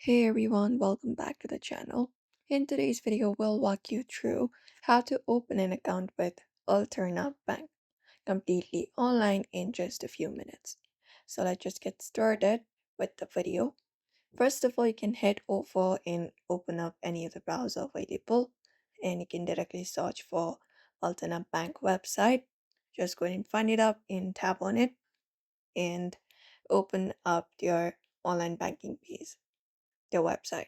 Hey everyone, welcome back to the channel. In today's video, we'll walk you through how to open an account with Alterna Bank completely online in just a few minutes. So let's just get started with the video. First of all, you can head over and open up any of the browser available and you can directly search for Alterna Bank website. Just go ahead and find it up and tap on it and open up your online banking page, their website.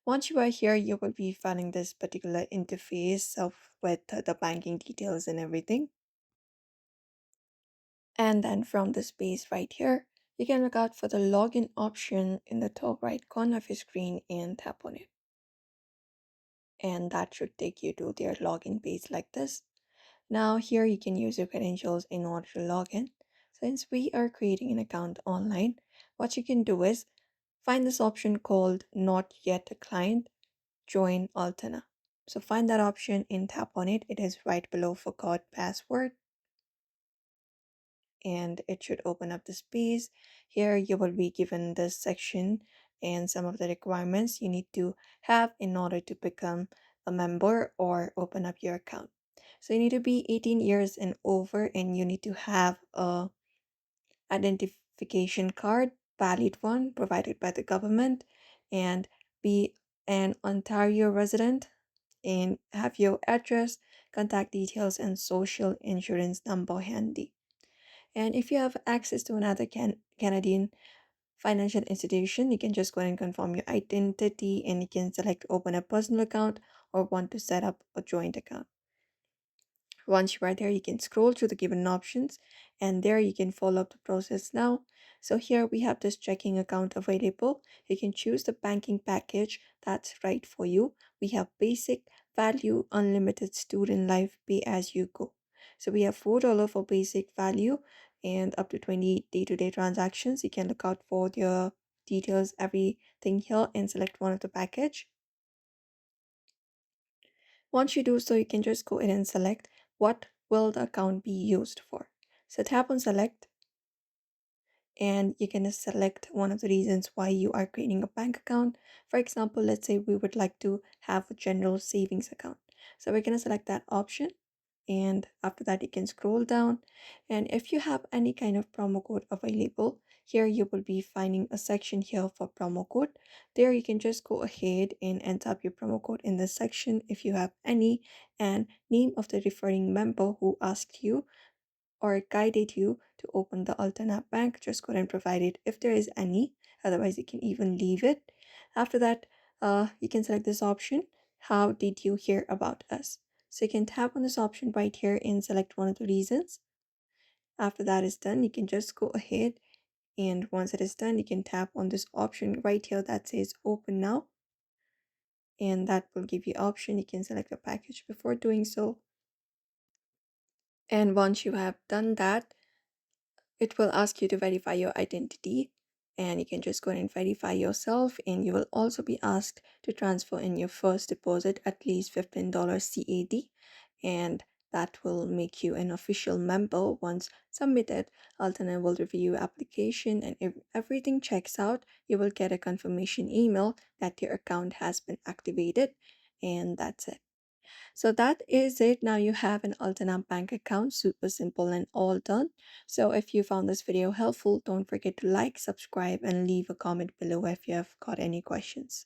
Once you are here, you will be finding this particular interface of with the banking details and everything. And then from this page right here, you can look out for the login option in the top right corner of your screen and tap on it. And that should take you to their login page like this. Now here you can use your credentials in order to log in. Since we are creating an account online, what you can do is find this option called Not Yet a Client, Join Alterna. So find that option and tap on it. It is right below forgot password and it should open up this page. Here you will be given this section and some of the requirements you need to have in order to become a member or open up your account. So you need to be 18 years and over and you need to have a identification card, valid one provided by the government, and be an Ontario resident and have your address, contact details, and social insurance number handy. And if you have access to another Canadian financial institution, you can just go ahead and confirm your identity and you can select open a personal account or want to set up a joint account. Once you are there, you can scroll through the given options and there you can follow up the process now. So here we have this checking account available. You can choose the banking package that's right for you. We have basic, value, unlimited, student life, pay as you go. So we have $4 for basic value and up to 20 day-to-day transactions. You can look out for the details, everything here and select one of the package. Once you do so, you can just go ahead and select what will the account be used for. So tap on select and you can select one of the reasons why you are creating a bank account. For example, let's say we would like to have a general savings account. So we're going to select that option and after that you can scroll down and if you have any kind of promo code available, here you will be finding a section here for promo code. There you can just go ahead and enter up your promo code in this section if you have any, and name of the referring member who asked you or guided you to open the alternate bank. Just go ahead and provide it if there is any, otherwise you can even leave it. After that, you can select this option, how did you hear about us? So you can tap on this option right here and select one of the reasons. After that is done, you can just go ahead and once it is done, you can tap on this option right here that says open now. And that will give you option. You can select a package before doing so. And once you have done that, it will ask you to verify your identity and you can just go ahead and verify yourself, and you will also be asked to transfer in your first deposit at least $15 CAD, and that will make you an official member. Once submitted, Alternate will review your application, and if everything checks out, you will get a confirmation email that your account has been activated, and that's it. So that is it. Now you have an Alternate bank account, super simple and all done. So if you found this video helpful, don't forget to like, subscribe, and leave a comment below if you have got any questions.